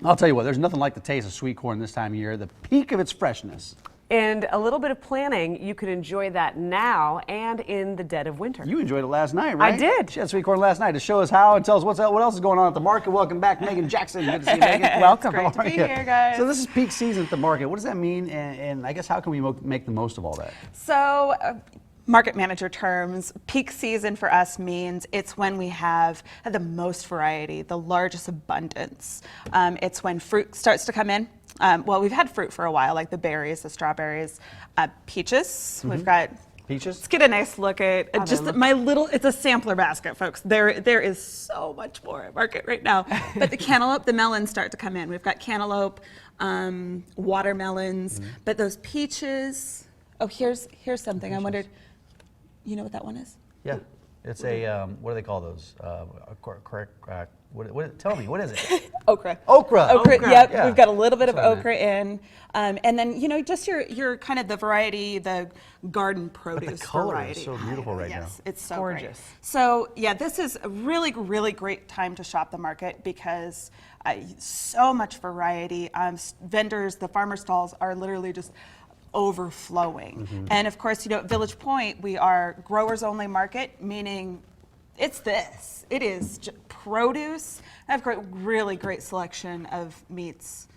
I'll tell you what, there's nothing like the taste of sweet corn this time of year, the peak of its freshness. And a little bit of planning, you could enjoy that now and in the dead of winter. You enjoyed it last night, right? I did. She had sweet corn last night to show us how and tell us what else is going on at the market. Welcome back, Megan Jackson. Good to see you, Megan. Welcome. Great to be here, guys. So this is peak season at the market. What does that mean? And I guess how can we make the most of all that? So, market manager terms, peak season for us means it's when we have the most variety, the largest abundance. It's when fruit starts to come in. Well, we've had fruit for a while, like the berries, the strawberries, peaches. We've got peaches. Let's get a nice look at it's a sampler basket, folks. There is so much more at market right now. But the cantaloupe, the melons start to come in. We've got cantaloupe, watermelons, but those peaches. Oh, here's something. I wondered, you know what that one is? Yeah, it's a, what do they call those? Tell me, what is it? Okra. Okra. Okra. Yep, yeah. We've got a little bit of okra in. And then, just your kind of the variety, the garden produce but the color variety. is so beautiful right now. Yes, it's so gorgeous. Great. So, yeah, this is a really, really great time to shop the market because so much variety. Vendors, the farmer stalls are literally just overflowing. And of course, at Village Pointe, we are growers only market, meaning it's this. It is produce. I have really great selection of meats,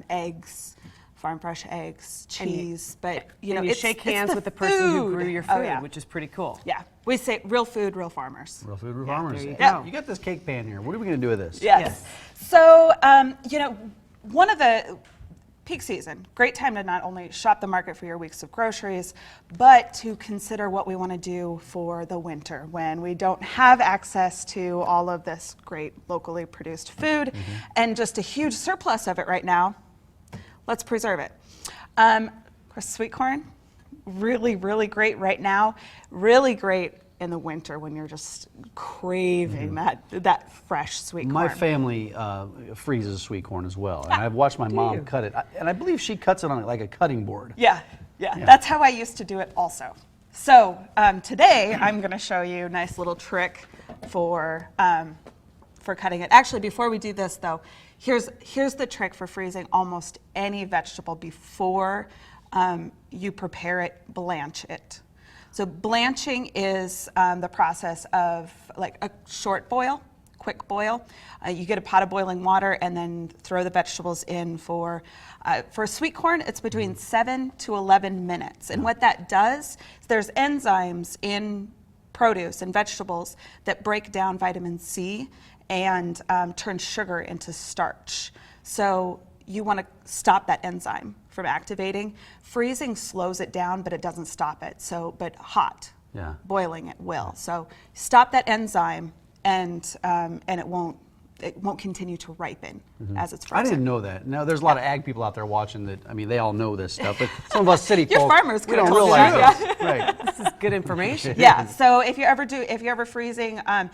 eggs, farm fresh eggs, cheese, but you shake hands with the person who grew your food, which is pretty cool. Yeah, we say real food, real farmers. Real food, real farmers. There you Yeah. go. You got this cake pan here. What are we going to do with this? Yes. So, one of the peak season, great time to not only shop the market for your weeks of groceries, but to consider what we want to do for the winter when we don't have access to all of this great locally produced food and just a huge surplus of it right now. Let's preserve it. Of course, sweet corn, really, really great right now. Really great in the winter when you're just craving that fresh sweet corn. My family freezes sweet corn as well, and I've watched my mom cut it, and I believe she cuts it on like a cutting board. Yeah, that's how I used to do it also. So today I'm going to show you a nice little trick for cutting it. Actually, before we do this though, here's the trick for freezing almost any vegetable before you prepare it, blanch it. So blanching is the process of like a short boil, quick boil. You get a pot of boiling water and then throw the vegetables in for sweet corn, it's between 7 to 11 minutes. And what that does is there's enzymes in produce and vegetables that break down vitamin C and turn sugar into starch. So you want to stop that enzyme from activating. Freezing slows it down, but it doesn't stop it. But hot, boiling it will. So stop that enzyme, and it won't continue to ripen as it's frozen. I didn't know that. Now there's a lot of ag people out there watching that. I mean, they all know this stuff, but some of us city Your folks, farmers we don't realize this. Right. This is good information. Yeah. So if you're ever freezing, and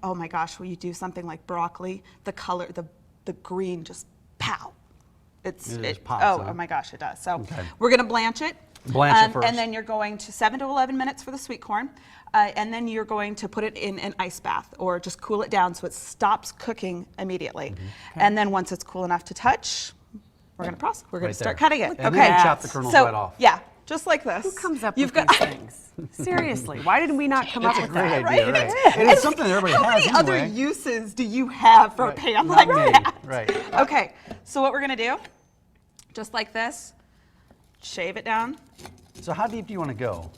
oh my gosh, will you do something like broccoli? The color, the green, just pow. It pops, oh my gosh, it does. So we're going to blanch it. Blanch it first. And then you're going to 7 to 11 minutes for the sweet corn. And then you're going to put it in an ice bath or just cool it down so it stops cooking immediately. And then once it's cool enough to touch, we're going to process. We're going to start cutting it. And then you chop the kernels right off. Yeah, just like this. Who comes up with these things? Seriously, why did we not come up with that? Great idea, right? And it's something that everybody How has many other anyway. uses do you have for a pan like that? Right. Okay, so what we're going to do, just like this, shave it down. So how deep do you want to go?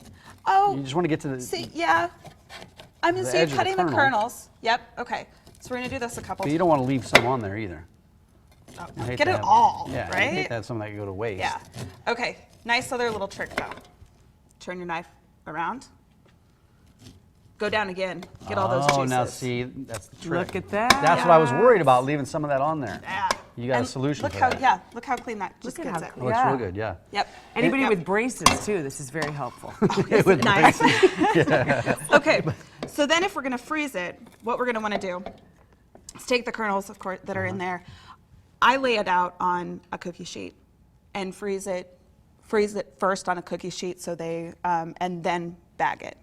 Oh, You just want to get to the... see, yeah. I'm going to see edge you of the cutting the kernel. kernels. Yep, okay. So we're going to do this a couple But you don't want to leave some on there either. I hate Get to it have- all, Yeah, right? I hate to have some of that go to waste. Yeah. Okay, nice other little trick though. Turn your knife around. Go down again. Get all those juices. Oh, now see, that's the trick. Look at that. That's what I was worried about, leaving some of that on there. Yeah. You got And a solution look for how, that. Yeah, look how clean that just Look at gets how it. Oh, it's Yeah. real good, yeah. Yep. Anybody Yep. with braces too, this is very helpful. With Nice. braces. Okay, so then if we're gonna freeze it, what we're gonna wanna do is take the kernels, of course, that are in there. I lay it out on a cookie sheet and freeze it first on a cookie sheet so they, and then bag it.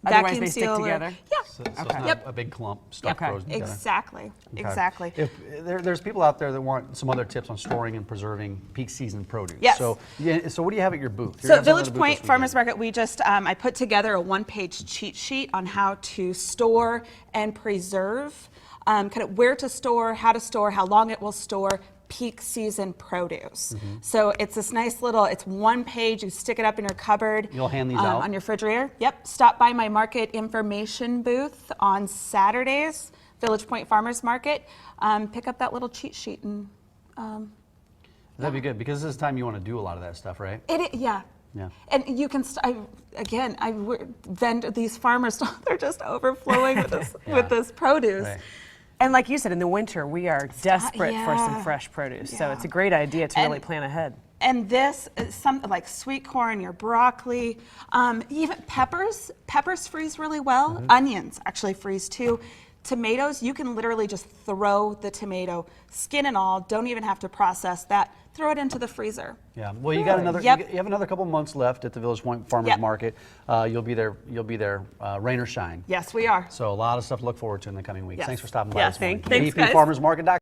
Otherwise vacuum they stick seal together? Yeah. So it's Okay. not Yep. a big clump stuck Okay. frozen together. Exactly. Okay. Exactly. If there's people out there that want some other tips on storing and preserving peak season produce. Yes. So, yeah, so what do you have at your booth? You're So gonna have something at Village the booth Pointe this Farmers weekend. Market, we just, I put together a one-page cheat sheet on how to store and preserve, kind of where to store, how long it will store peak season produce. Mm-hmm. So it's this nice little, it's one page, you stick it up in your cupboard. You'll hand these out? On your refrigerator. Yep. Stop by my market information booth on Saturdays, Village Pointe Farmers Market. Pick up that little cheat sheet and That'd be good because this is the time you want to do a lot of that stuff, right? yeah. Yeah. And you can, vend these farmers, they're just overflowing with this, Yeah. with this produce. Right. And like you said, in the winter, we are desperate for some yeah. fresh produce. So Yeah. it's a great idea to really And- plan ahead. And this is something like sweet corn, your broccoli, even peppers. Peppers freeze really well. Mm-hmm. Onions actually freeze too. Tomatoes, you can literally just throw the tomato, skin and all, don't even have to process that. Throw it into the freezer. Yeah. Well, you got another. Yep. You have another couple months left at the Village Pointe Farmers Yep. Market. You'll be there. Rain or shine. Yes, we are. So a lot of stuff to look forward to in the coming weeks. Yes. Thanks for stopping by Yes, this morning. thanks, guys. KMTV-TV-Farmers Market.com.